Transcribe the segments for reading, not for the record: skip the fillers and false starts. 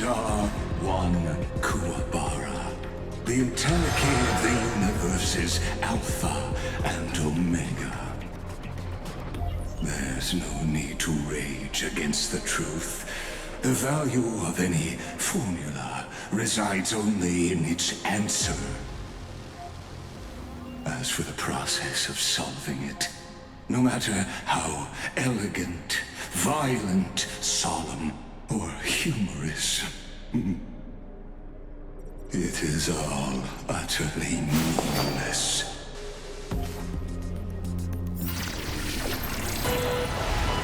are one Kuwabara. The entelechy of the universe is Alpha and Omega. There's no need to rage against the truth. The value of any formula resides only in its answer. As for the process of solving it, no matter how elegant, violent, solemn, or humorous, it is all utterly meaningless.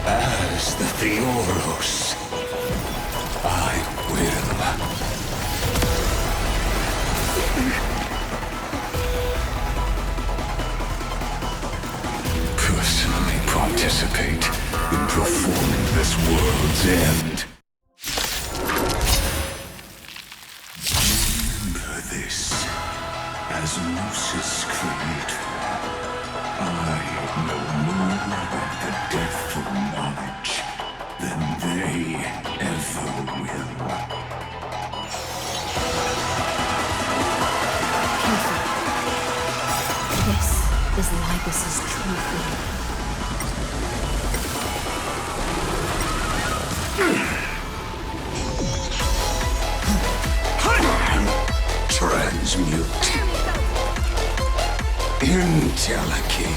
As the Theoros, I will personally participate in performing this world's end. Remember this, as Moses created, I know more about the death of knowledge than they ever will. This is Libus's trophy. Transmute. Entelechy.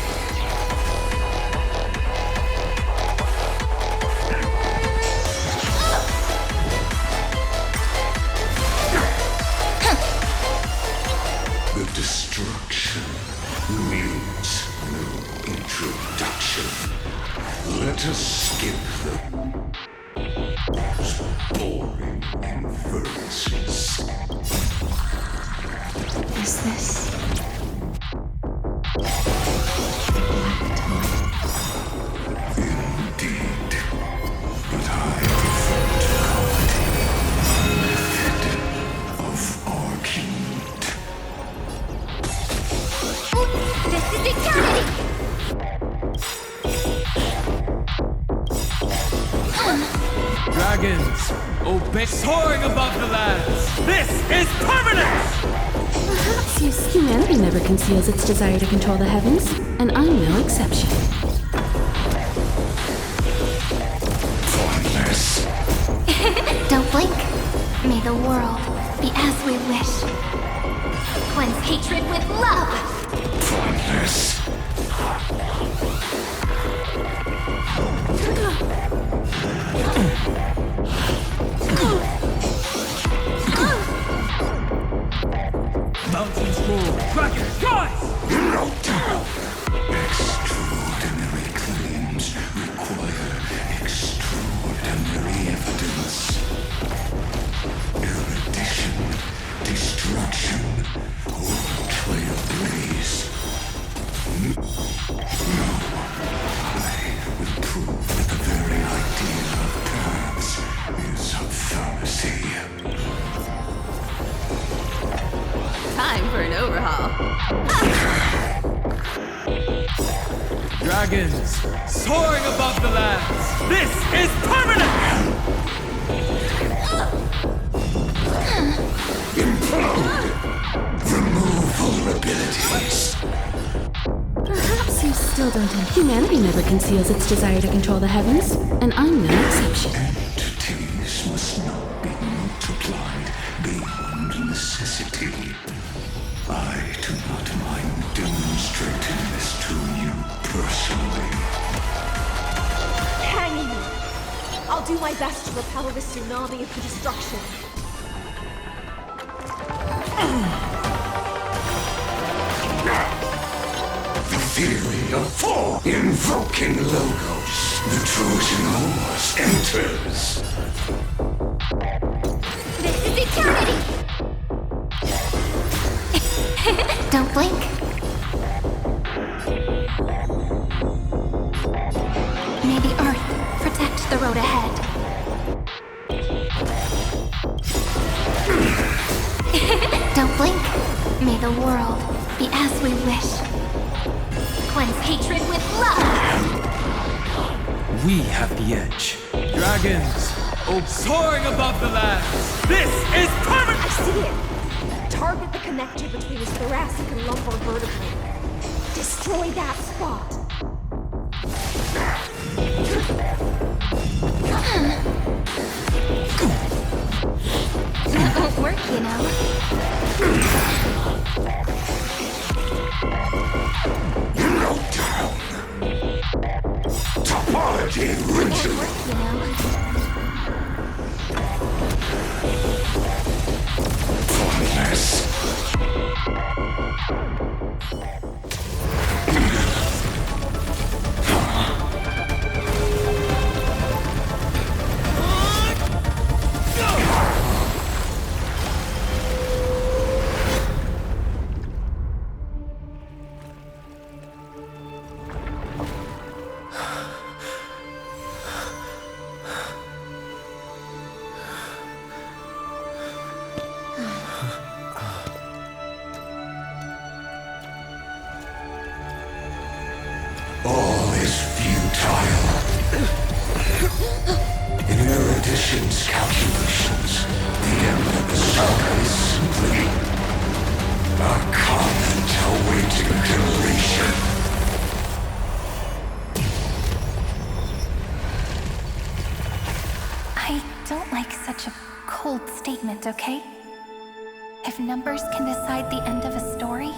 The destruction needs no introduction. Let us skip the boring inferences. Is this indeed? But I prefer to call it method of argument. This is eternity! Dragons, obey, soaring above the lands. This is permanent! Perhaps humanity never conceals its desire to control the heavens, and I'm no exception. Pointless. Don't blink. May the world be as we wish. Cleanse hatred with love. Pointless. Mountains roar, dragons rise! No doubt. Extraordinary claims require extraordinary evidence. Erudition, destruction, or trailblaze. No, I will prove that the very idea of paths is a fallacy. Time for an overhaul. Dragons, soaring above the lands. This is permanent! Implode! Remove vulnerabilities. Perhaps you still don't understand. Humanity never conceals its desire to control the heavens, and I'm no exception. Entities must not be multiplied beyond necessity. I do not mind demonstrating this to you personally. Hang me! I'll do my best to repel the tsunami of destruction. The theory of four invoking logos. The Trojan horse enters. This is eternity! Don't blink. May the earth protect the road ahead. Don't blink. May the world be as we wish. Cleanse hatred with love. We have the edge. Dragons, soaring above the lands. This is permanent! I see it! Target the connector between his thoracic and lumbar vertebrae. Destroy that spot! That won't work, you know. Meltdown. Topology Won't ritual. work, you know. Pointless. All is futile. In erudition's calculations, the end of the saga is simply a comment awaiting deletion. I don't like such a cold statement, okay? If numbers can decide the end of a story,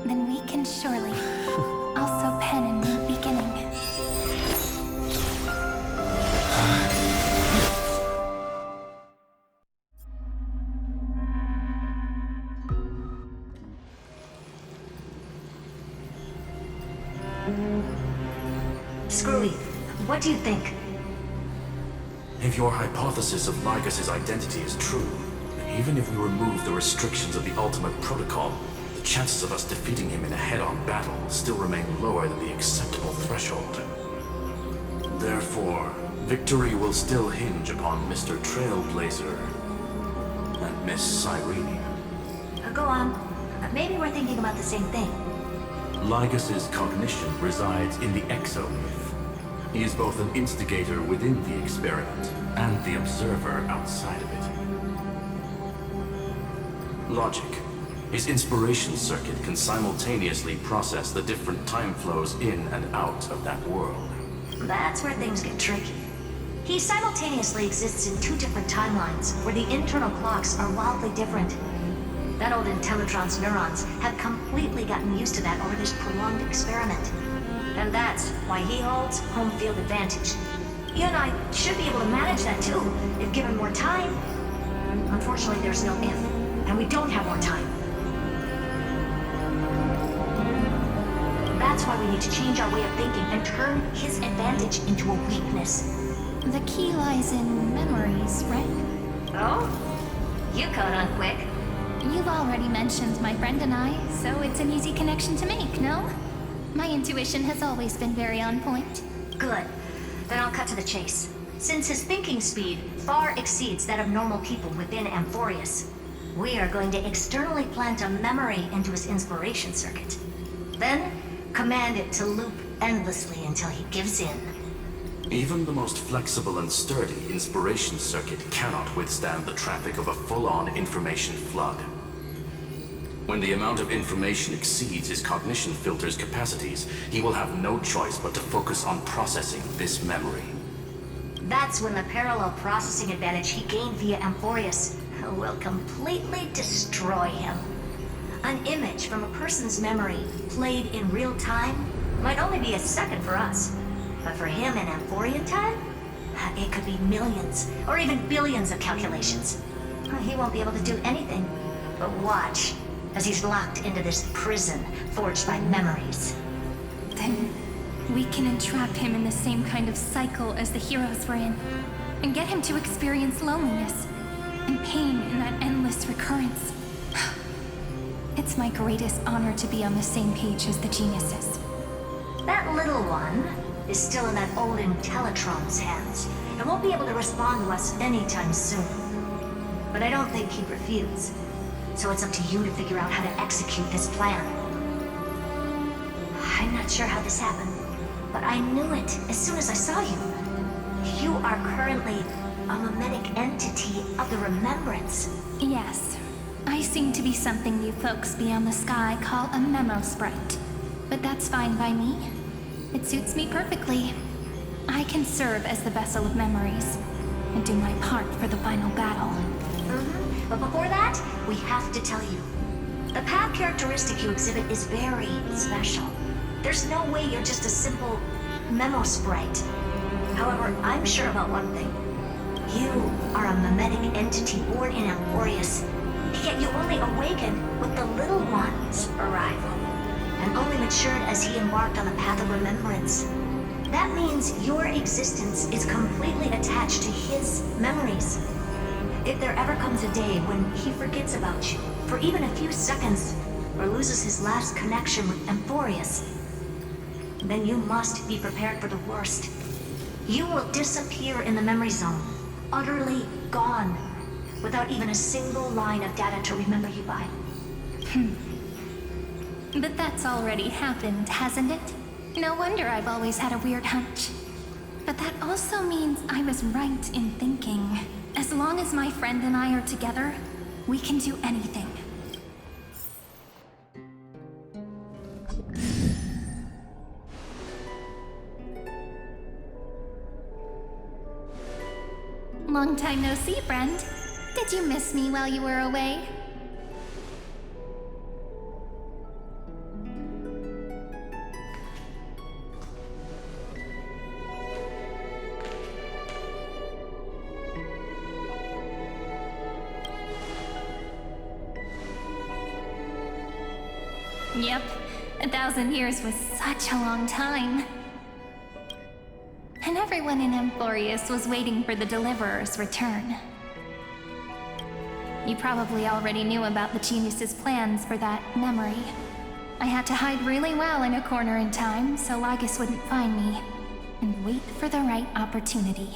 then we can surely also pen a new beginning. Screwy, what do you think? If your hypothesis of Lycus's identity is true, then even if we remove the restrictions of the Ultimate Protocol, the chances of us defeating him in a head-on battle still remain lower than the acceptable threshold. Therefore, victory will still hinge upon Mr. Trailblazer and Miss Cyrene. Go on. Maybe we're thinking about the same thing. Lycus's cognition resides in the exomyth. He is both an instigator within the experiment and the observer outside of it. Logic. His inspiration circuit can simultaneously process the different time flows in and out of that world. That's where things get tricky. He simultaneously exists in two different timelines, where the internal clocks are wildly different. That old Intellitron's neurons have completely gotten used to that over this prolonged experiment. And that's why he holds home field advantage. You and I should be able to manage that too, if given more time. Unfortunately, there's no if, and we don't have more time. That's why we need to change our way of thinking and turn his advantage into a weakness. The key lies in memories, right? Oh? You caught on quick. You've already mentioned my friend and I, so it's an easy connection to make, no? My intuition has always been very on point. Good. Then I'll cut to the chase. Since his thinking speed far exceeds that of normal people within Amphorius, we are going to externally plant a memory into his inspiration circuit. Then, command it to loop endlessly until he gives in. Even the most flexible and sturdy inspiration circuit cannot withstand the traffic of a full-on information flood. When the amount of information exceeds his cognition filter's capacities, he will have no choice but to focus on processing this memory. That's when the parallel processing advantage he gained via Amphorius will completely destroy him. An image from a person's memory played in real time might only be a second for us. But for him in Amphorian time, it could be millions or even billions of calculations. He won't be able to do anything but watch as he's locked into this prison forged by memories. Then we can entrap him in the same kind of cycle as the heroes were in, and get him to experience loneliness and pain in that endless recurrence. It's my greatest honor to be on the same page as the geniuses. That little one is still in that old Intellitron's hands and won't be able to respond to us anytime soon. But I don't think he'd refuse. So it's up to you to figure out how to execute this plan. I'm not sure how this happened, but I knew it as soon as I saw you. You are currently a mimetic entity of the Remembrance. Yes. I seem to be something you folks beyond the sky call a memo sprite. But that's fine by me. It suits me perfectly. I can serve as the vessel of memories and do my part for the final battle. But before that, we have to tell you. The path characteristic you exhibit is very special. There's no way you're just a simple memo sprite. However, I'm sure about one thing. You are a mimetic entity born in Emporius, yet you only awakened with the Little One's arrival, and only matured as he embarked on the path of remembrance. That means your existence is completely attached to his memories. If there ever comes a day when he forgets about you for even a few seconds, or loses his last connection with Emporius, then you must be prepared for the worst. You will disappear in the memory zone, utterly gone, without even a single line of data to remember you by. But that's already happened, hasn't it? No wonder I've always had a weird hunch. But that also means I was right in thinking, as long as my friend and I are together, we can do anything. Long time no see, friend. Did you miss me while you were away? Yep, 1,000 years was such a long time. And everyone in Emporius was waiting for the Deliverer's return. You probably already knew about the genius's plans for that memory. I had to hide really well in a corner in time so Lygus wouldn't find me, and wait for the right opportunity.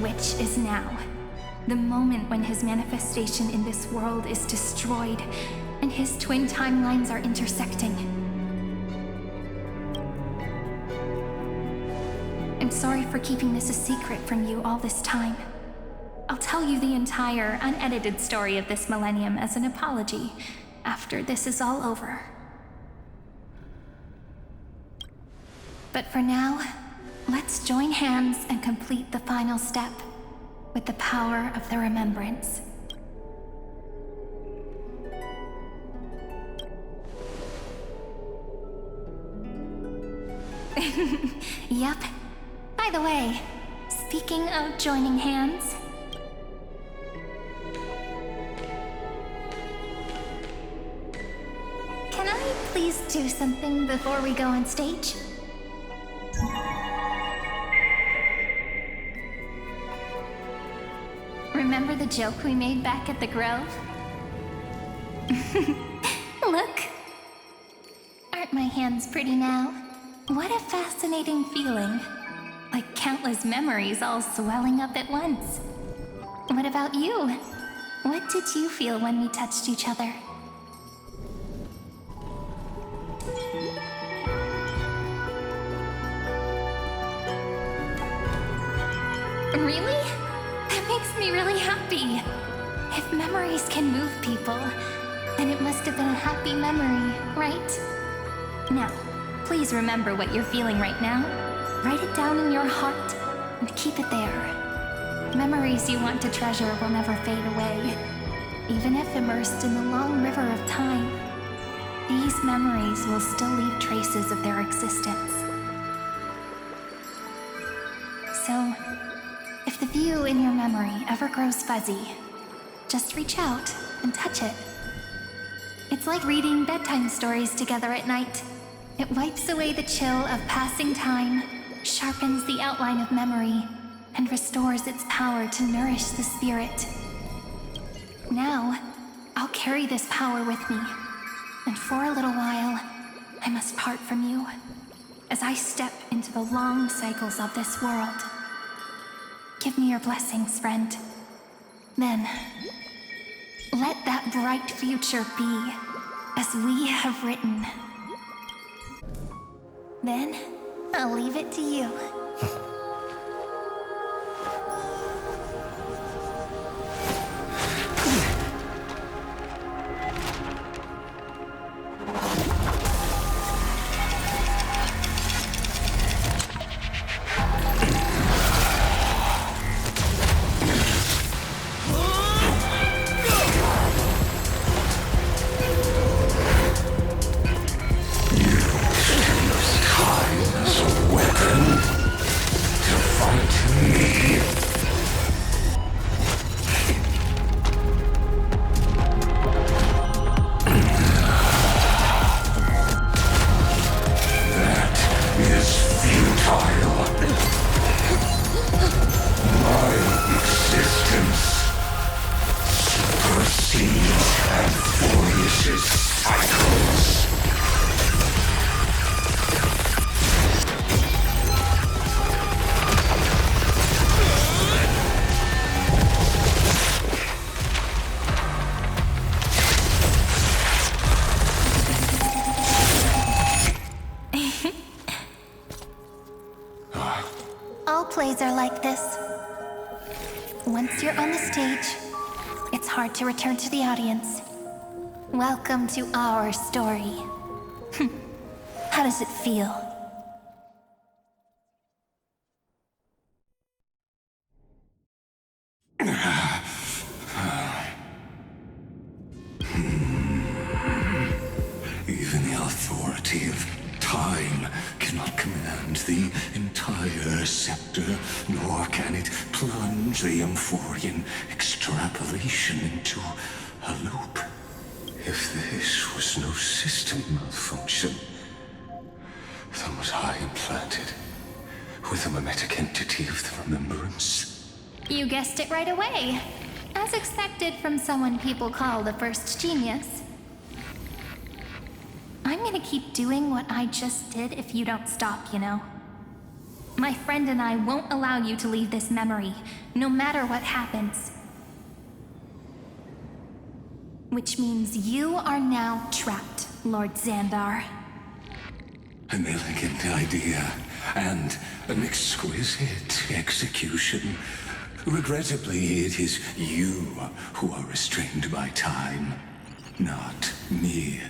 Which is now. The moment when his manifestation in this world is destroyed, and his twin timelines are intersecting. I'm sorry for keeping this a secret from you all this time. I'll tell you the entire, unedited story of this millennium as an apology after this is all over. But for now, let's join hands and complete the final step with the power of the remembrance. Yep. By the way, speaking of joining hands, can I please do something before we go on stage? Remember the joke we made back at the Grove? Look! Aren't my hands pretty now? What a fascinating feeling. Like countless memories all swelling up at once. What about you? What did you feel when we touched each other? Really? That makes me really happy. If memories can move people, then it must have been a happy memory, right? Now, please remember what you're feeling right now. Write it down in your heart and keep it there. Memories you want to treasure will never fade away. Even if immersed in the long river of time, these memories will still leave traces of their existence. So, if the view in your memory ever grows fuzzy, just reach out and touch it. It's like reading bedtime stories together at night. It wipes away the chill of passing time, sharpens the outline of memory, and restores its power to nourish the spirit. Now, I'll carry this power with me, and for a little while, I must part from you, as I step into the long cycles of this world. Give me your blessings, friend. Then, let that bright future be as we have written. Then, I'll leave it to you. All plays are like this. Once you're on the stage, it's hard to return to the audience. Welcome to our story. How does it feel? Even the authority of time cannot command the entire scepter, nor can it plunge the Amphorian extrapolation into a loop. If this was no system malfunction, then was I implanted with a mimetic entity of the remembrance? You guessed it right away. As expected from someone people call the first genius. I'm gonna keep doing what I just did if you don't stop, you know? My friend and I won't allow you to leave this memory, no matter what happens. Which means you are now trapped, Lord Xandar. An elegant idea, and an exquisite execution. Regrettably, it is you who are restrained by time, not me.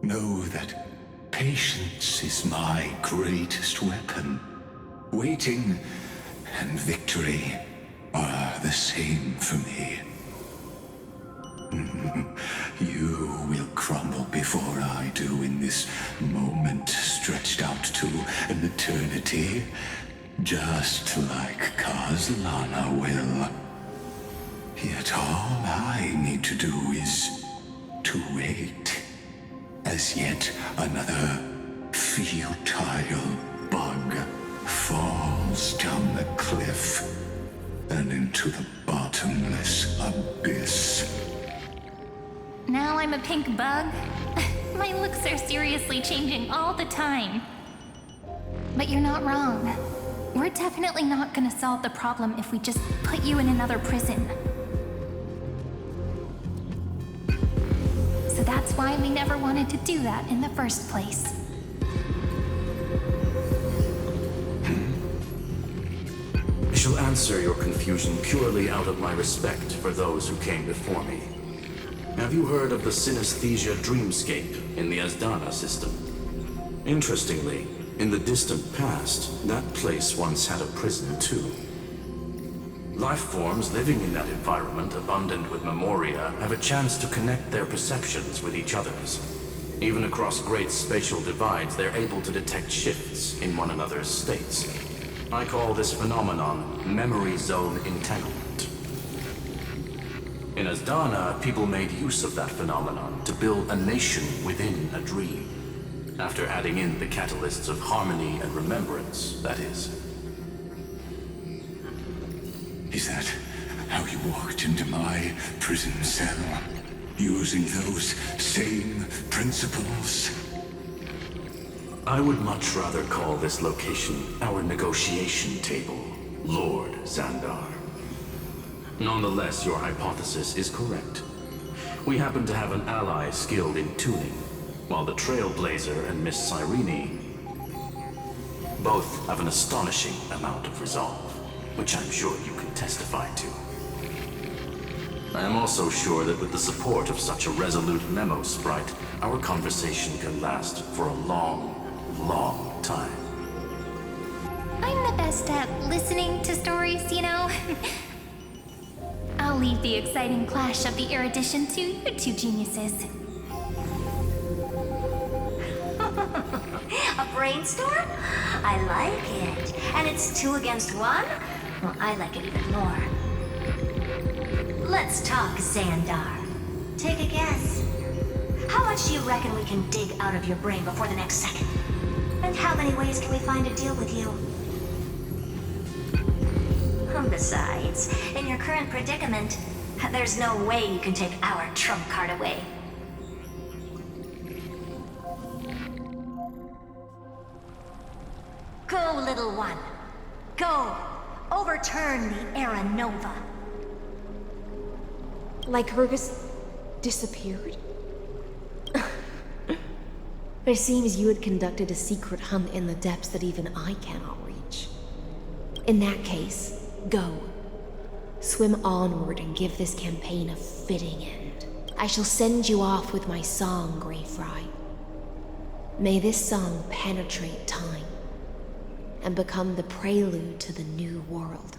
Know that patience is my greatest weapon. Waiting and victory are the same for me. You will crumble before I do in this moment stretched out to an eternity, just like Kazlana will. Yet all I need to do is to wait. As yet another futile bug falls down the cliff and into the bottomless abyss. Now I'm a pink bug? My looks are seriously changing all the time. But you're not wrong. We're definitely not gonna solve the problem if we just put you in another prison. So that's why we never wanted to do that in the first place. I shall answer your confusion purely out of my respect for those who came before me. Have you heard of the synesthesia dreamscape in the Asdana system? Interestingly, in the distant past, that place once had a prison too. Life forms living in that environment, abundant with memoria, have a chance to connect their perceptions with each other's. Even across great spatial divides, they're able to detect shifts in one another's states. I call this phenomenon memory zone entanglement. In Asdana, people made use of that phenomenon to build a nation within a dream. After adding in the catalysts of harmony and remembrance, that is. Is that how you walked into my prison cell? Using those same principles? I would much rather call this location our negotiation table, Lord Xandar. Nonetheless, your hypothesis is correct. We happen to have an ally skilled in tuning, while the Trailblazer and Miss Cyrene both have an astonishing amount of resolve, which I'm sure you can testify to. I am also sure that with the support of such a resolute memo sprite, our conversation can last for a long, long time. I'm the best at listening to stories, you know. I'll leave the exciting clash of the erudition to you two geniuses. A brainstorm? I like it. And it's 2 against 1? Well, I like it even more. Let's talk, Xandar. Take a guess. How much do you reckon we can dig out of your brain before the next second? And how many ways can we find to deal with you? Besides, in your current predicament, there's no way you can take our trump card away. Go, little one. Go. Overturn the Era Nova. Like Hergus disappeared? It seems you had conducted a secret hunt in the depths that even I cannot reach. In that case, go. Swim onward and give this campaign a fitting end. I shall send you off with my song, Grey Fry. May this song penetrate time and become the prelude to the new world.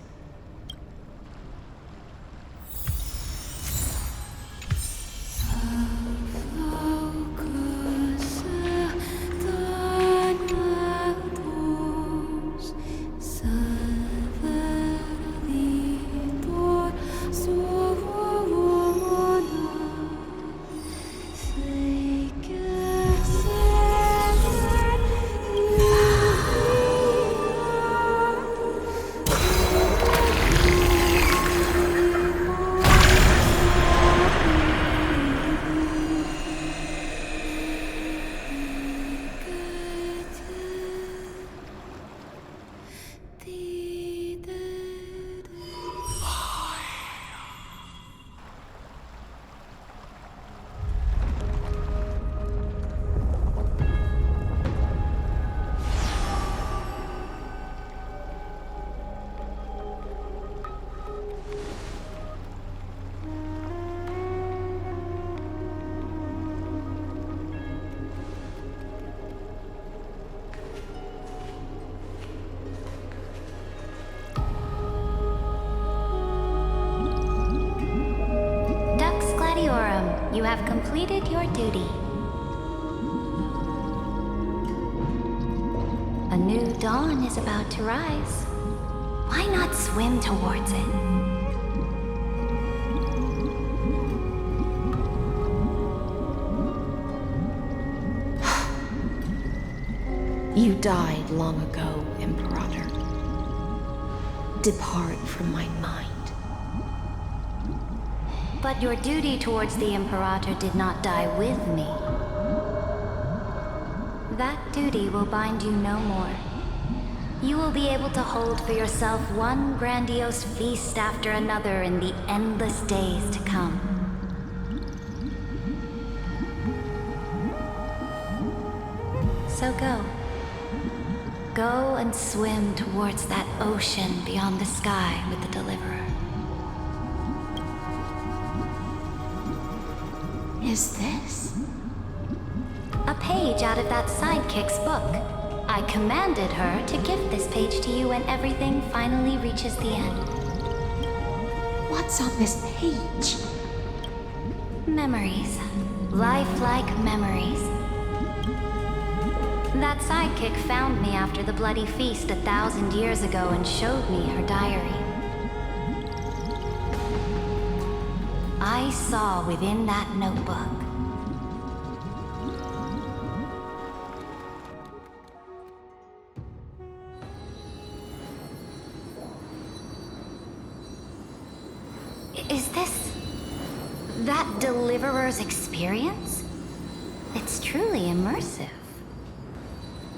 You have completed your duty. A new dawn is about to rise. Why not swim towards it? You died long ago, Imperator. Depart from my mind. But your duty towards the Imperator did not die with me. That duty will bind you no more. You will be able to hold for yourself one grandiose feast after another in the endless days to come. So go. Go and swim towards that ocean beyond the sky with the Deliverer. Is this? A page out of that sidekick's book. I commanded her to gift this page to you when everything finally reaches the end. What's on this page? Memories. Lifelike memories. That sidekick found me after the bloody feast 1,000 years ago and showed me her diary. I saw within that notebook Is this that Deliverer's experience? It's truly immersive.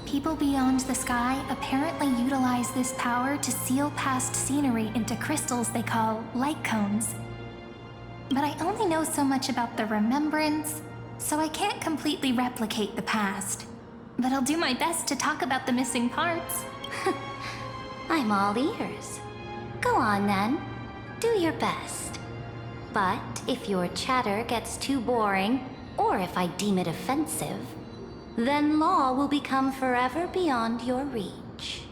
People beyond the sky apparently utilize this power to seal past scenery into crystals they call light cones. but I only know so much about the remembrance, so I can't completely replicate the past. But I'll do my best to talk about the missing parts. I'm all ears. Go on then. Do your best. But if your chatter gets too boring, or if I deem it offensive, then law will become forever beyond your reach.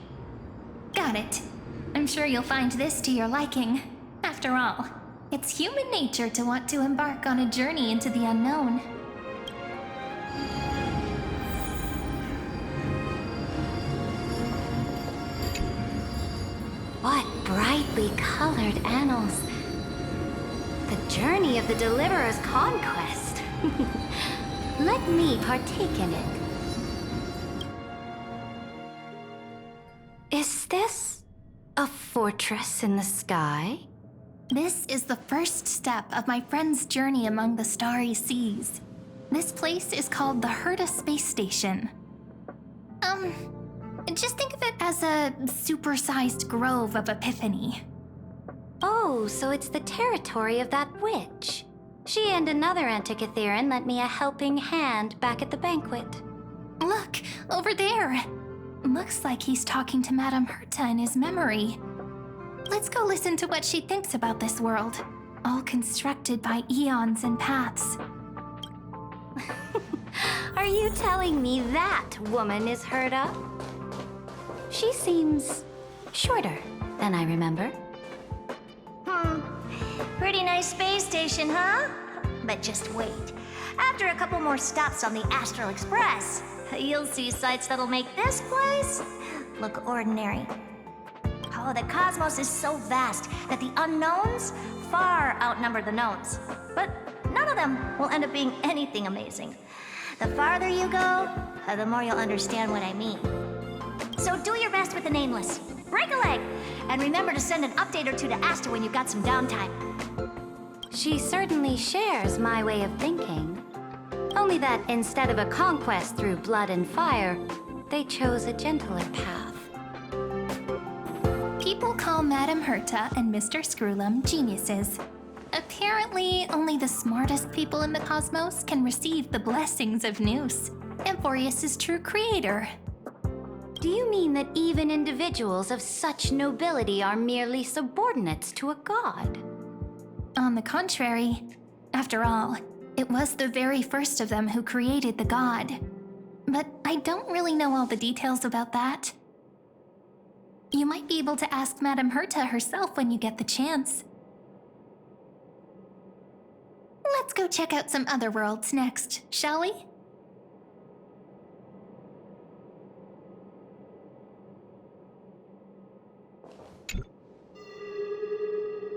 Got it. I'm sure you'll find this to your liking. After all, it's human nature to want to embark on a journey into the unknown. What brightly colored annals. The journey of the Deliverer's conquest. Let me partake in it. Is this a fortress in the sky? This is the first step of my friend's journey among the starry seas. This place is called the Herta Space Station. Just think of it as a supersized grove of Epiphany. Oh, so it's the territory of that witch. She and another Antikytheran lent me a helping hand back at the banquet. Look, over there. Looks like he's talking to Madame Herta in his memory. Let's go listen to what she thinks about this world, all constructed by eons and paths. Are you telling me that woman is Herta? She seems shorter than I remember. Pretty nice space station, huh? But just wait. After a couple more stops on the Astral Express, you'll see sights that'll make this place look ordinary. Oh, the cosmos is so vast that the unknowns far outnumber the knowns. But none of them will end up being anything amazing. The farther you go, the more you'll understand what I mean. So do your best with the nameless. Break a leg! And remember to send an update or two to Asta when you've got some downtime. She certainly shares my way of thinking. Only that instead of a conquest through blood and fire, they chose a gentler path. People call Madame Herta and Mr. Screwlum geniuses. Apparently, only the smartest people in the cosmos can receive the blessings of Nous, Amphorius' true creator. Do you mean that even individuals of such nobility are merely subordinates to a god? On the contrary, after all, it was the very first of them who created the god. But I don't really know all the details about that. You might be able to ask Madame Herta herself when you get the chance. Let's go check out some other worlds next, shall we?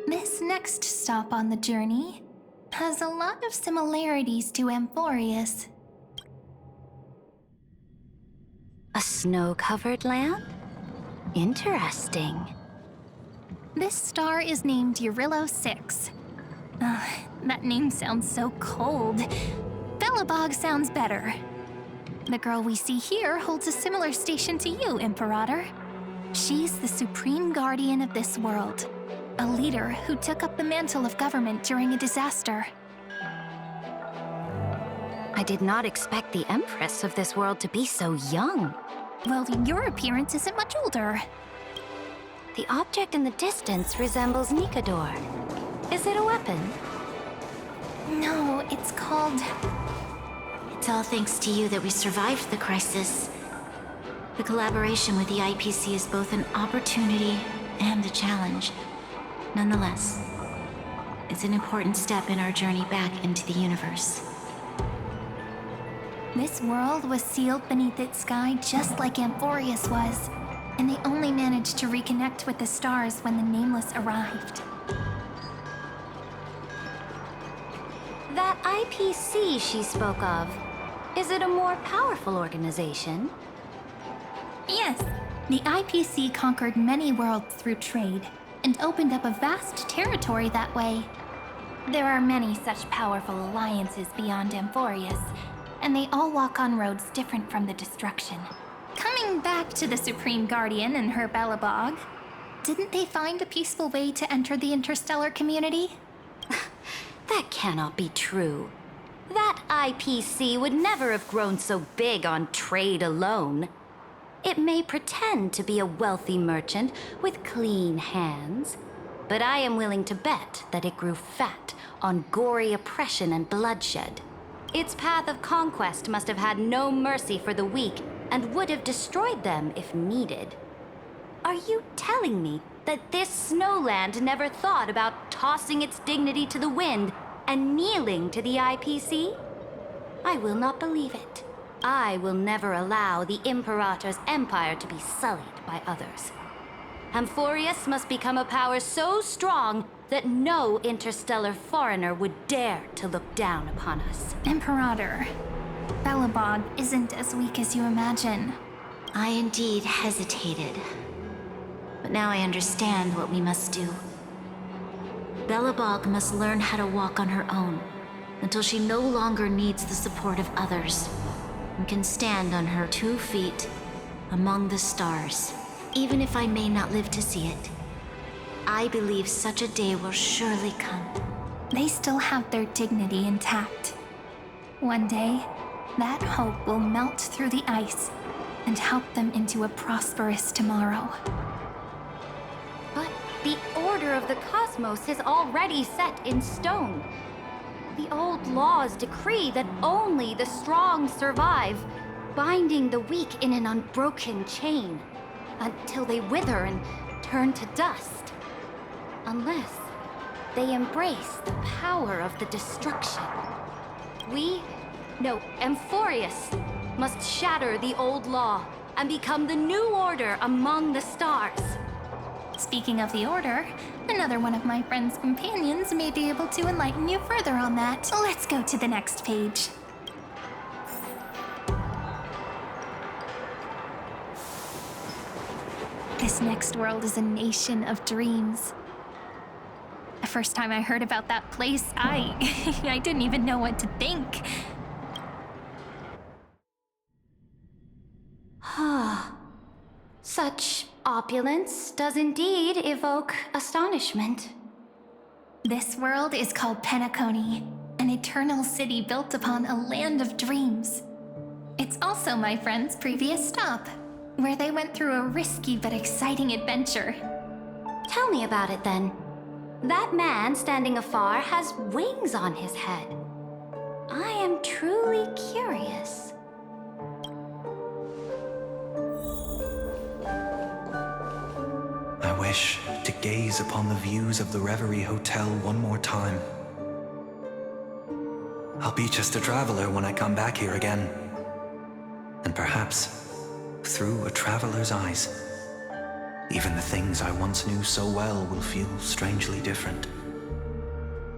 This next stop on the journey has a lot of similarities to Amphorius. A snow-covered land? Interesting. This star is named Eurillo 6. That name sounds so cold. Belobog sounds better. The girl we see here holds a similar station to you, Imperator. She's the supreme guardian of this world. A leader who took up the mantle of government during a disaster. I did not expect the Empress of this world to be so young. Well, your appearance isn't much older. The object in the distance resembles Nikador. Is it a weapon? No, it's called... It's all thanks to you that we survived the crisis. The collaboration with the IPC is both an opportunity and a challenge. Nonetheless, it's an important step in our journey back into the universe. This world was sealed beneath its sky just like Amphorius was, and they only managed to reconnect with the stars when the Nameless arrived. That IPC she spoke of, is it a more powerful organization? Yes, the IPC conquered many worlds through trade, and opened up a vast territory that way. There are many such powerful alliances beyond Amphorius, and they all walk on roads different from the destruction. Coming back to the Supreme Guardian and her Belobog, didn't they find a peaceful way to enter the interstellar community? That cannot be true. That IPC would never have grown so big on trade alone. It may pretend to be a wealthy merchant with clean hands, but I am willing to bet that it grew fat on gory oppression and bloodshed. Its path of conquest must have had no mercy for the weak and would have destroyed them if needed. Are you telling me that this snowland never thought about tossing its dignity to the wind and kneeling to the IPC? I will not believe it. I will never allow the Imperator's empire to be sullied by others. Amphorius must become a power so strong that no interstellar foreigner would dare to look down upon us. Imperator, Belobog isn't as weak as you imagine. I indeed hesitated. But now I understand what we must do. Belobog must learn how to walk on her own until she no longer needs the support of others and can stand on her 2 feet among the stars. Even if I may not live to see it, I believe such a day will surely come. They still have their dignity intact. One day, that hope will melt through the ice and help them into a prosperous tomorrow. But the order of the cosmos is already set in stone. The old laws decree that only the strong survive, binding the weak in an unbroken chain until they wither and turn to dust. Unless they embrace the power of the destruction. Amphorius must shatter the old law and become the new order among the stars. Speaking of the Order, another one of my friend's companions may be able to enlighten you further on that. Let's go to the next page. This next world is a nation of dreams. The first time I heard about that place, I didn't even know what to think. Such opulence does indeed evoke astonishment. This world is called Penacony, an eternal city built upon a land of dreams. It's also my friend's previous stop, where they went through a risky but exciting adventure. Tell me about it then. That man standing afar has wings on his head. I am truly curious. I wish to gaze upon the views of the Reverie Hotel one more time. I'll be just a traveler when I come back here again. And perhaps, through a traveler's eyes, even the things I once knew so well will feel strangely different.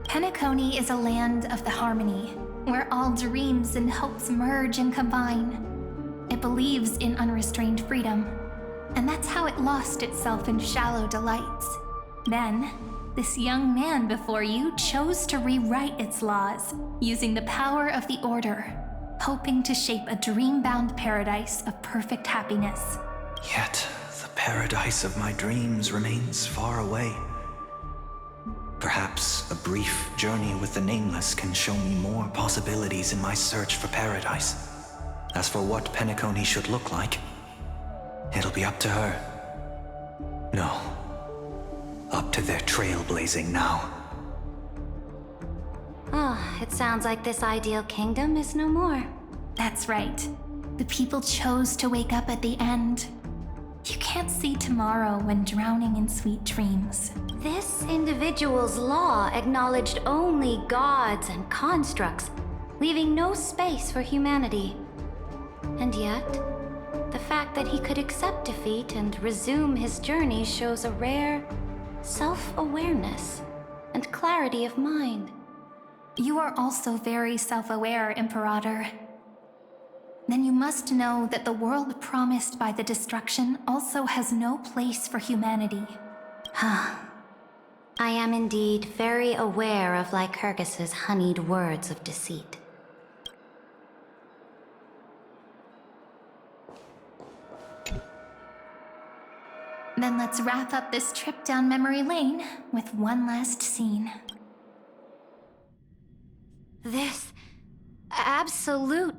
Penacony is a land of the harmony, where all dreams and hopes merge and combine. It believes in unrestrained freedom, and that's how it lost itself in shallow delights. Then, this young man before you chose to rewrite its laws, using the power of the Order, hoping to shape a dream-bound paradise of perfect happiness. Yet, the paradise of my dreams remains far away. Perhaps a brief journey with the Nameless can show me more possibilities in my search for paradise. As for what Penacony should look like, it'll be up to her. No, up to their trailblazing now. It sounds like this ideal kingdom is no more. That's right. The people chose to wake up at the end. You can't see tomorrow when drowning in sweet dreams. This individual's law acknowledged only gods and constructs, leaving no space for humanity. And yet, the fact that he could accept defeat and resume his journey shows a rare self-awareness and clarity of mind. You are also very self-aware, Imperator. Then you must know that the world promised by the destruction also has no place for humanity. I am indeed very aware of Lycurgus's honeyed words of deceit. Then let's wrap up this trip down memory lane with one last scene. This absolute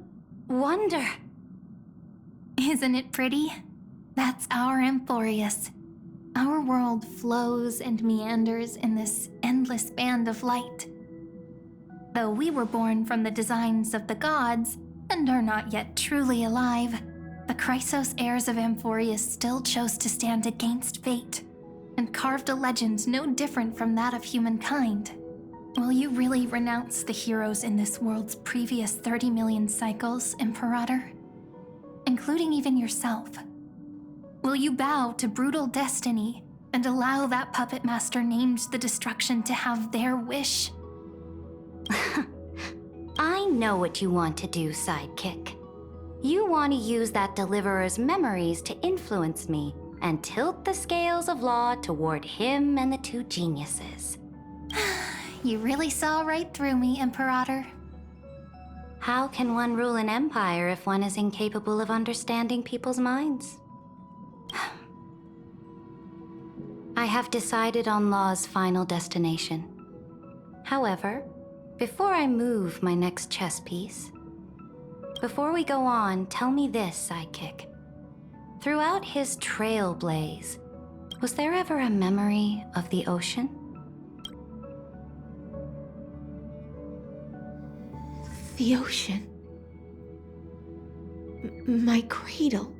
wonder. Isn't it pretty? That's our Amphorius. Our world flows and meanders in this endless band of light. Though we were born from the designs of the gods and are not yet truly alive, the Chrysos heirs of Amphorius still chose to stand against fate and carved a legend no different from that of humankind. Will you really renounce the heroes in this world's previous 30 million cycles, Imperator? Including even yourself. Will you bow to brutal destiny and allow that puppet master named the destruction to have their wish? I know what you want to do, sidekick. You want to use that deliverer's memories to influence me and tilt the scales of law toward him and the two geniuses. You really saw right through me, Imperator. How can one rule an empire if one is incapable of understanding people's minds? I have decided on Law's final destination. However, before I move my next chess piece, before we go on, tell me this, sidekick. Throughout his trailblaze, was there ever a memory of the ocean? The ocean. My cradle.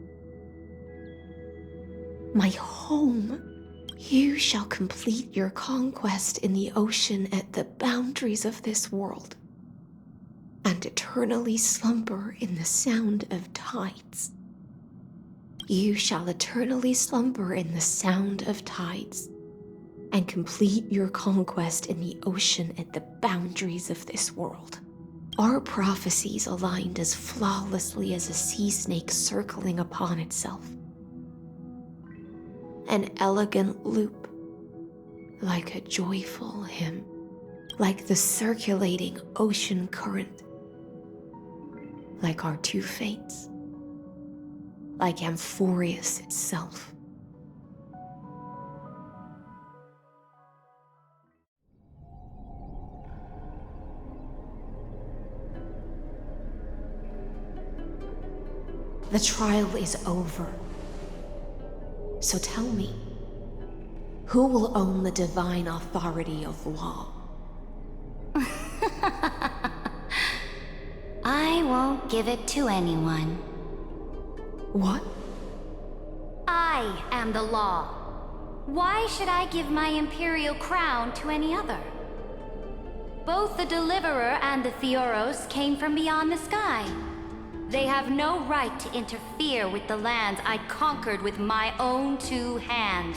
My home. You shall complete your conquest in the ocean at the boundaries of this world, and eternally slumber in the sound of tides. You shall eternally slumber in the sound of tides, and complete your conquest in the ocean at the boundaries of this world. Our prophecies aligned as flawlessly as a sea snake circling upon itself. An elegant loop, like a joyful hymn, like the circulating ocean current, like our two fates, like Amphorius itself. The trial is over. So tell me, who will own the divine authority of law? I won't give it to anyone. What? I am the law. Why should I give my imperial crown to any other? Both the Deliverer and the Theoros came from beyond the sky. They have no right to interfere with the lands I conquered with my own two hands.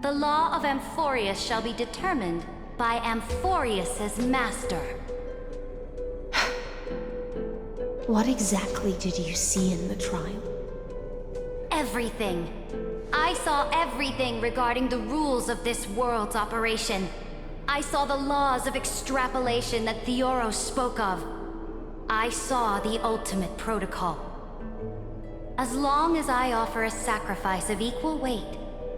The law of Amphorius shall be determined by Amphorius's master. What exactly did you see in the trial? Everything. I saw everything regarding the rules of this world's operation. I saw the laws of extrapolation that Theoros spoke of. I saw the ultimate protocol. As long as I offer a sacrifice of equal weight,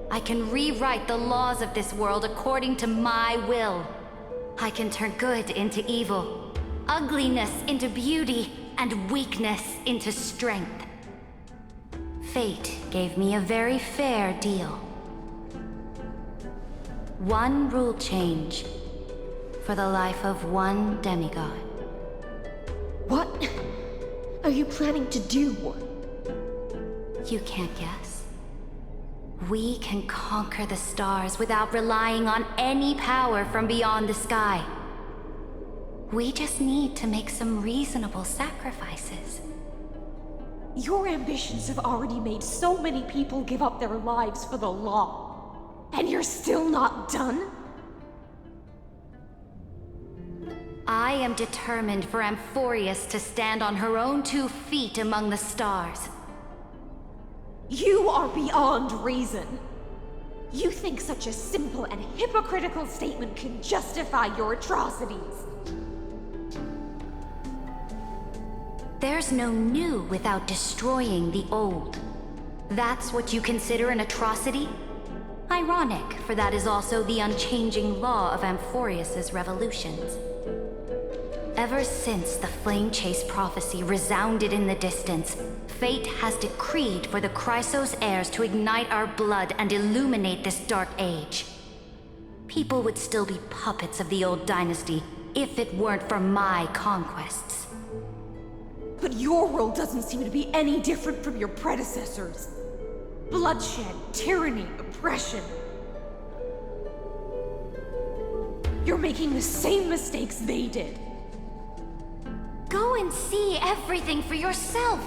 I can rewrite the laws of this world according to my will. I can turn good into evil, ugliness into beauty, and weakness into strength. Fate gave me a very fair deal. One rule change for the life of one demigod. What are you planning to do? You can't guess. We can conquer the stars without relying on any power from beyond the sky. We just need to make some reasonable sacrifices. Your ambitions have already made so many people give up their lives for the law. And you're still not done? I am determined for Amphorius to stand on her own 2 feet among the stars. You are beyond reason. You think such a simple and hypocritical statement can justify your atrocities. There's no new without destroying the old. That's what you consider an atrocity? Ironic, for that is also the unchanging law of Amphorius's revolutions. Ever since the Flame Chase prophecy resounded in the distance, fate has decreed for the Chrysos heirs to ignite our blood and illuminate this dark age. People would still be puppets of the old dynasty if it weren't for my conquests. But your world doesn't seem to be any different from your predecessors. Bloodshed, tyranny, oppression. You're making the same mistakes they did. Go and see everything for yourself.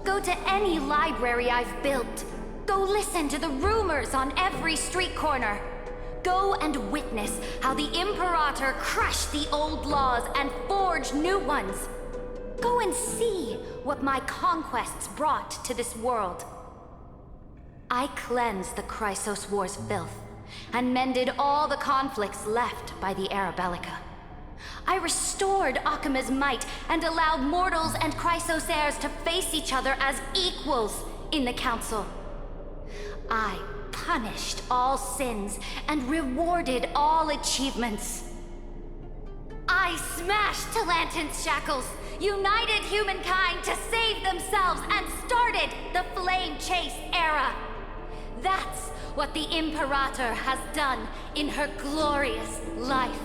Go to any library I've built. Go listen to the rumors on every street corner. Go and witness how the Imperator crushed the old laws and forged new ones. Go and see what my conquests brought to this world. I cleansed the Chrysos War's filth and mended all the conflicts left by the Era Bellica. I restored Akima's might and allowed mortals and Chrysos heirs to face each other as equals in the Council. I punished all sins and rewarded all achievements. I smashed Talantin's shackles, united humankind to save themselves, and started the Flame Chase era. That's what the Imperator has done in her glorious life.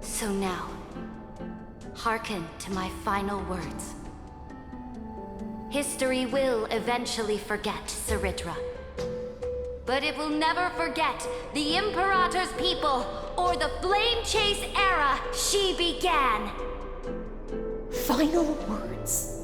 So now, hearken to my final words. History will eventually forget Ceridra, but it will never forget the Imperator's people or the Flame Chase era she began. Final words.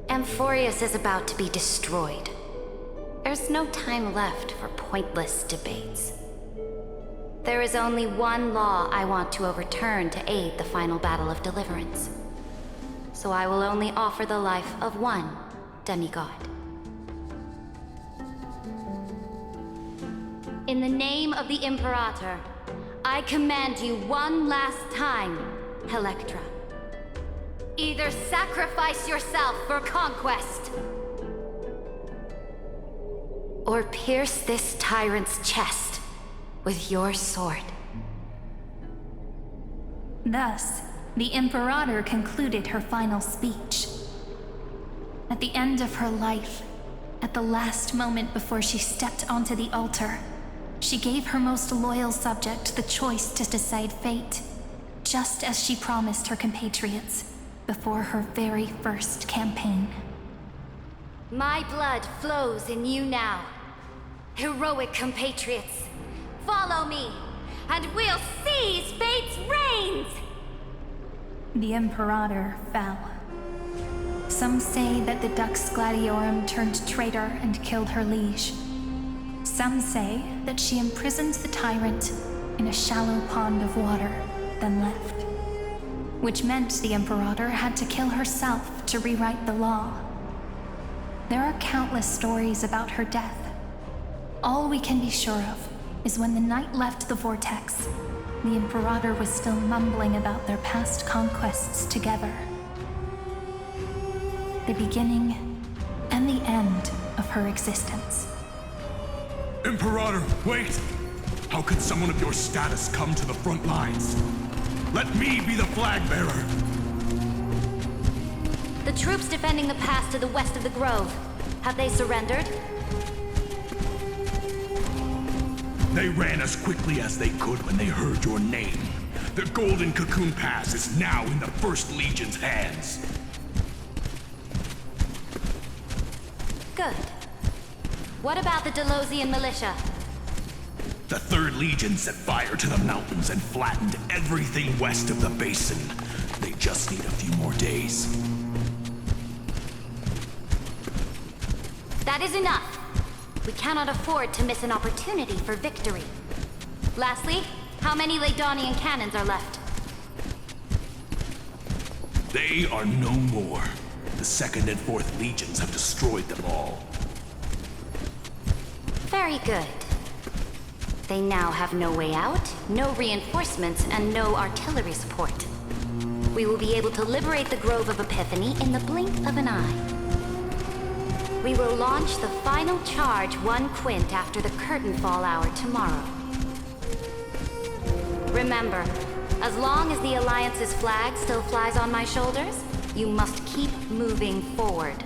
Amphorius is about to be destroyed. There's no time left for pointless debates. There is only one law I want to overturn to aid the final battle of deliverance. So I will only offer the life of one demigod. In the name of the Imperator, I command you one last time, Electra. Either sacrifice yourself for conquest, or pierce this tyrant's chest with your sword. Thus, the Imperator concluded her final speech. At the end of her life, at the last moment before she stepped onto the altar, she gave her most loyal subject the choice to decide fate, just as she promised her compatriots before her very first campaign. My blood flows in you now. Heroic compatriots, follow me, and we'll seize fate's reins! The Imperator fell. Some say that the Dux Gladiorum turned traitor and killed her liege. Some say that she imprisoned the tyrant in a shallow pond of water, then left. Which meant the Imperator had to kill herself to rewrite the law. There are countless stories about her death. All we can be sure of is when the Knight left the Vortex, the Imperator was still mumbling about their past conquests together. The beginning and the end of her existence. Imperator, wait! How could someone of your status come to the front lines? Let me be the flag bearer! The troops defending the pass to the west of the grove, have they surrendered? They ran as quickly as they could when they heard your name. The Golden Cocoon Pass is now in the First Legion's hands. Good. What about the Delosian militia? The Third Legion set fire to the mountains and flattened everything west of the basin. They just need a few more days. That is enough. We cannot afford to miss an opportunity for victory. Lastly, how many Ladonian cannons are left? They are no more. The Second and Fourth Legions have destroyed them all. Very good. They now have no way out, no reinforcements, and no artillery support. We will be able to liberate the Grove of Epiphany in the blink of an eye. We will launch the final charge 1 quint after the curtain fall hour tomorrow. Remember, as long as the Alliance's flag still flies on my shoulders, you must keep moving forward.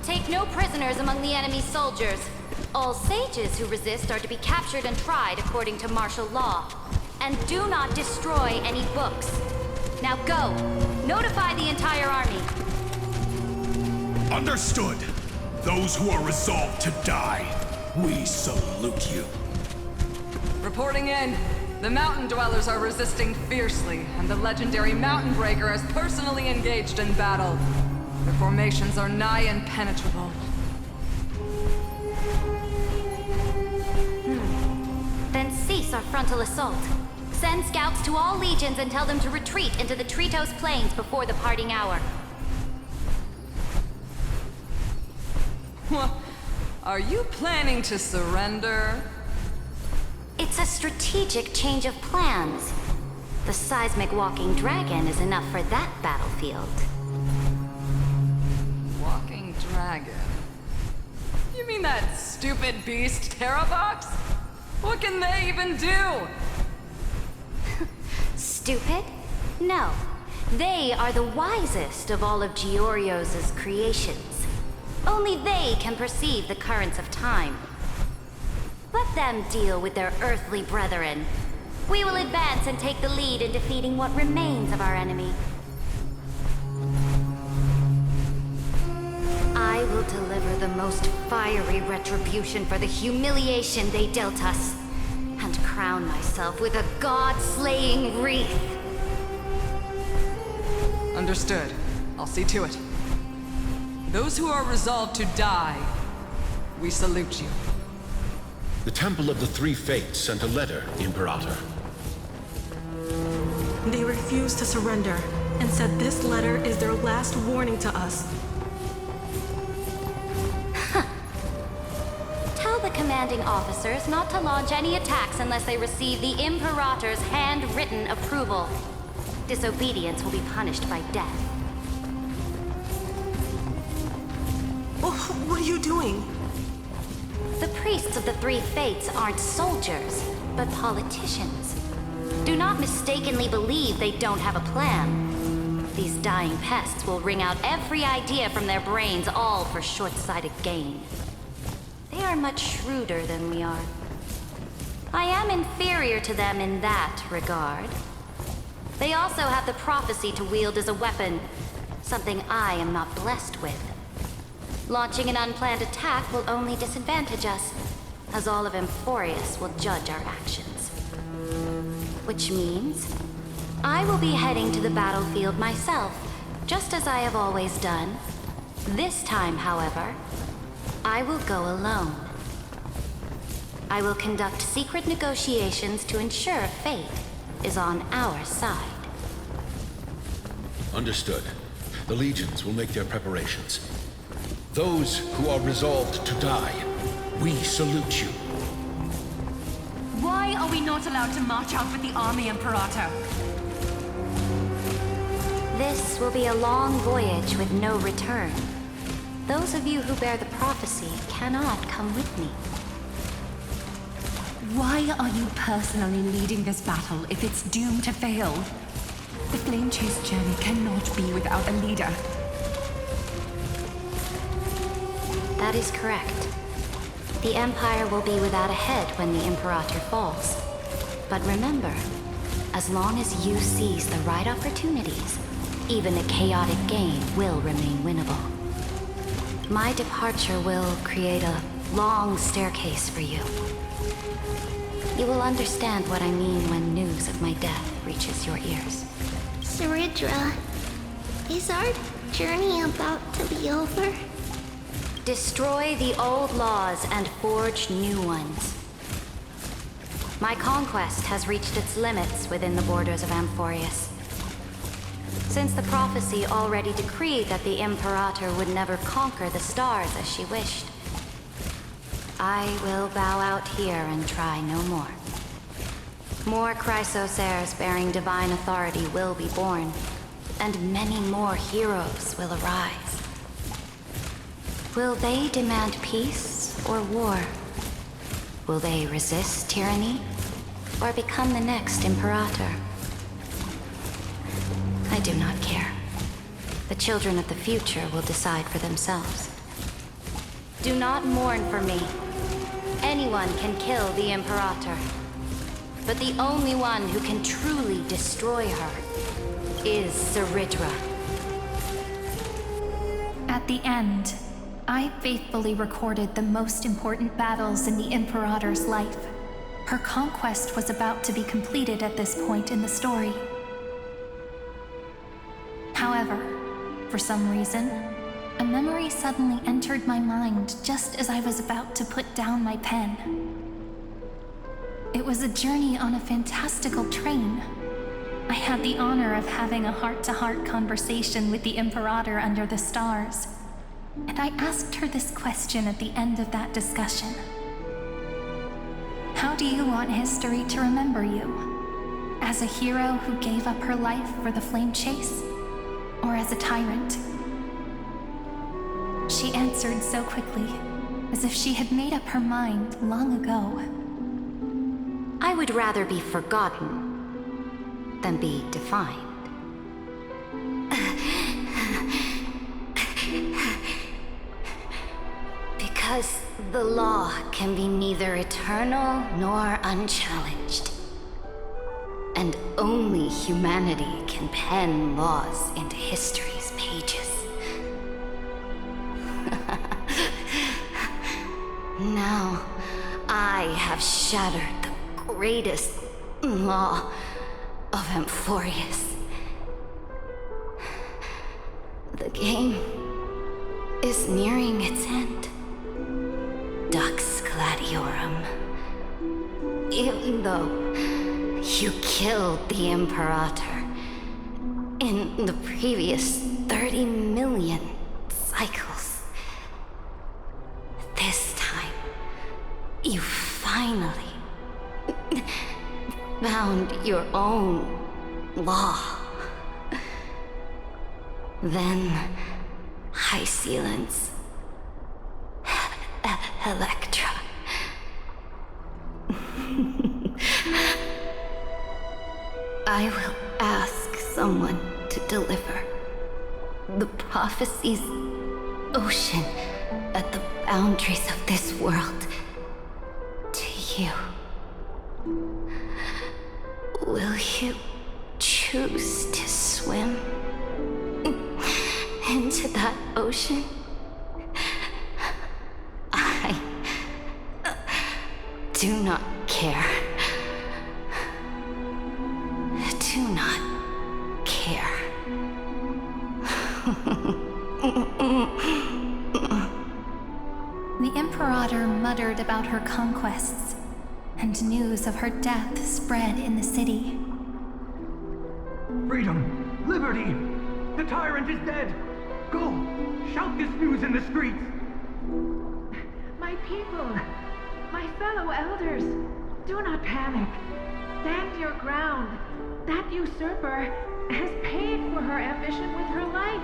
Take no prisoners among the enemy's soldiers. All sages who resist are to be captured and tried according to martial law. And do not destroy any books. Now go! Notify the entire army. Understood. Those who are resolved to die, we salute you. Reporting in. The Mountain Dwellers are resisting fiercely, and the legendary Mountain Breaker has personally engaged in battle. Their formations are nigh impenetrable. Then cease our frontal assault. Send scouts to all legions and tell them to retreat into the Tritos Plains before the parting hour. Are you planning to surrender? It's a strategic change of plans. The seismic walking dragon is enough for that battlefield. Walking dragon? You mean that stupid beast, Terravox? What can they even do? Stupid? No. They are the wisest of all of Giorio's creations. Only they can perceive the currents of time. Let them deal with their earthly brethren. We will advance and take the lead in defeating what remains of our enemy. I will deliver the most fiery retribution for the humiliation they dealt us, and crown myself with a god-slaying wreath. Understood. I'll see to it. Those who are resolved to die, we salute you. The Temple of the Three Fates sent a letter, Imperator. They refused to surrender, and said this letter is their last warning to us. Tell the commanding officers not to launch any attacks unless they receive the Imperator's handwritten approval. Disobedience will be punished by death. Oh, what are you doing? The priests of the Three Fates aren't soldiers, but politicians. Do not mistakenly believe they don't have a plan. These dying pests will wring out every idea from their brains, all for short-sighted gain. They are much shrewder than we are. I am inferior to them in that regard. They also have the prophecy to wield as a weapon, something I am not blessed with. Launching an unplanned attack will only disadvantage us, as all of Amphorius will judge our actions. Which means, I will be heading to the battlefield myself, just as I have always done. This time, however, I will go alone. I will conduct secret negotiations to ensure fate is on our side. Understood. The legions will make their preparations. Those who are resolved to die, we salute you. Why are we not allowed to march out with the army, Imperator? This will be a long voyage with no return. Those of you who bear the prophecy cannot come with me. Why are you personally leading this battle if it's doomed to fail? The Flame Chase journey cannot be without a leader. That is correct. The Empire will be without a head when the Imperator falls. But remember, as long as you seize the right opportunities, even a chaotic game will remain winnable. My departure will create a long staircase for you. You will understand what I mean when news of my death reaches your ears. Saridra, is our journey about to be over? Destroy the old laws and forge new ones. My conquest has reached its limits within the borders of Amphorius. Since the prophecy already decreed that the Imperator would never conquer the stars as she wished, I will bow out here and try no more. More Chrysos heirs bearing divine authority will be born, and many more heroes will arise. Will they demand peace or war? Will they resist tyranny or become the next Imperator? I do not care. The children of the future will decide for themselves. Do not mourn for me. Anyone can kill the Imperator. But the only one who can truly destroy her is Ceridra. At the end, I faithfully recorded the most important battles in the Imperator's life. Her conquest was about to be completed at this point in the story. However, for some reason, a memory suddenly entered my mind just as I was about to put down my pen. It was a journey on a fantastical train. I had the honor of having a heart-to-heart conversation with the Imperator under the stars, and I asked her this question at the end of that discussion. How do you want history to remember you? As a hero who gave up her life for the flame chase? Or as a tyrant? She answered so quickly, as if she had made up her mind long ago. I would rather be forgotten than be defined. Because the law can be neither eternal nor unchallenged. And only humanity can pen laws into history's pages. Now, I have shattered the greatest law of Amphorius. The game is nearing its end. Dux Gladiorum. Even though you killed the Imperator in the previous 30 million cycles, this time you finally found your own law. Then High Sealants, Electra. I will ask someone to deliver the prophecy's ocean at the boundaries of this world to you. Will you choose to swim into that ocean? I do not care. Do not care. The Imperator muttered about her conquests, and news of her death spread in the city. Freedom! Liberty! The tyrant is dead! Go! Shout this news in the streets! My people! My fellow elders! Do not panic. Stand your ground. That usurper has paid for her ambition with her life.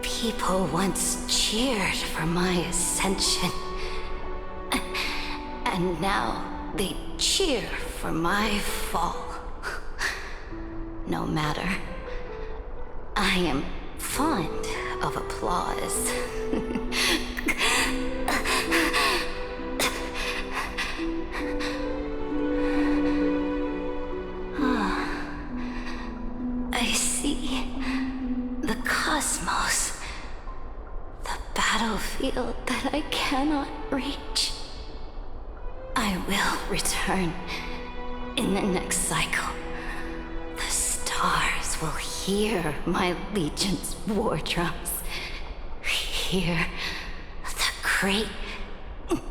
People once cheered for my ascension. And now they cheer for my fall. No matter. I am fond of applause. I see the cosmos, the battlefield that I cannot reach. I will return in the next cycle. The stars will hear my legion's war drums. Hear the great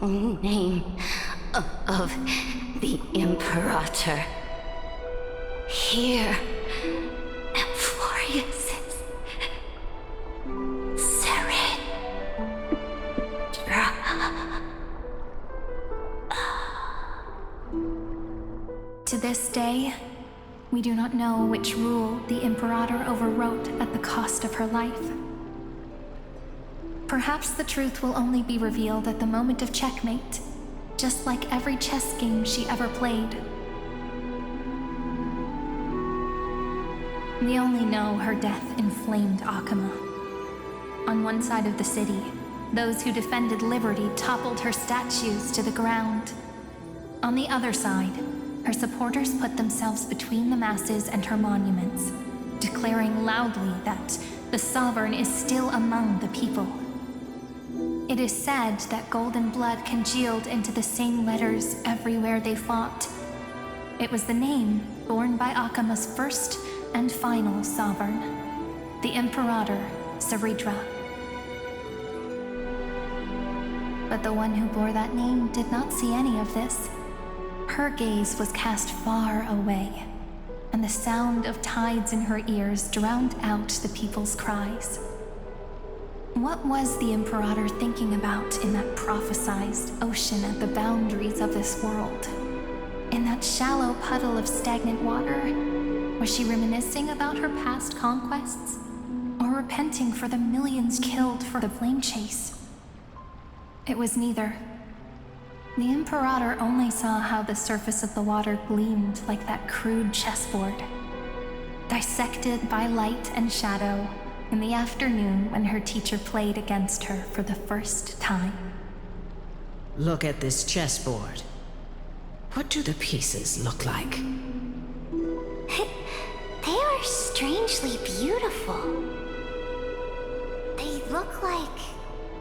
name of the Imperator. Hear Amphorius's Ceridra. To this day, we do not know which rule the Imperator overwrote at the cost of her life. Perhaps the truth will only be revealed at the moment of checkmate, just like every chess game she ever played. We only know her death inflamed Akama. On one side of the city, those who defended liberty toppled her statues to the ground. On the other side, her supporters put themselves between the masses and her monuments, declaring loudly that the Sovereign is still among the people. It is said that golden blood congealed into the same letters everywhere they fought. It was the name borne by Akama's first and final sovereign, the Imperator Saridra. But the one who bore that name did not see any of this. Her gaze was cast far away, and the sound of tides in her ears drowned out the people's cries. What was the Imperator thinking about in that prophesized ocean at the boundaries of this world? In that shallow puddle of stagnant water, was she reminiscing about her past conquests? Or repenting for the millions killed for the flame chase? It was neither. The Imperator only saw how the surface of the water gleamed like that crude chessboard, dissected by light and shadow in the afternoon when her teacher played against her for the first time. Look at this chessboard. What do the pieces look like? They are strangely beautiful. They look like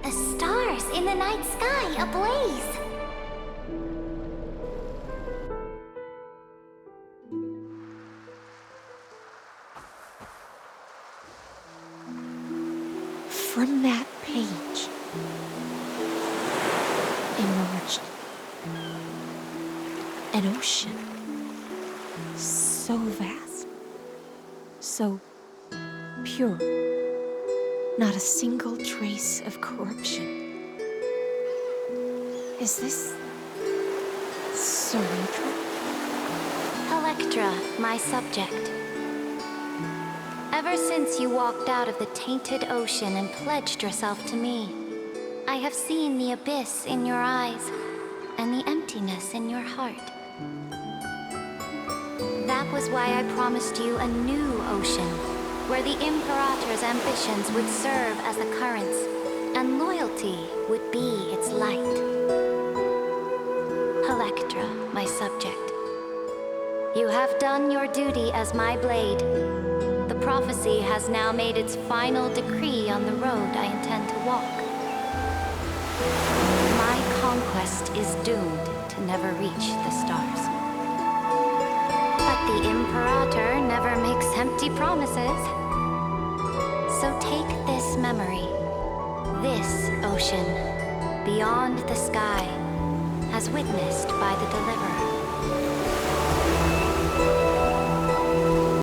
the stars in the night sky ablaze. From that page emerged an ocean so vast, so pure, not a single trace of corruption. Is this Saridra? Electra, my subject. Ever since you walked out of the tainted ocean and pledged yourself to me, I have seen the abyss in your eyes and the emptiness in your heart. That was why I promised you a new ocean, where the Imperator's ambitions would serve as the currents, and loyalty would be its light. Electra, my subject. You have done your duty as my blade. The prophecy has now made its final decree on the road I intend to walk. My conquest is doomed to never reach the stars. But the Imperator never makes empty promises. So take this memory, this ocean, beyond the sky, as witnessed by the Deliverer.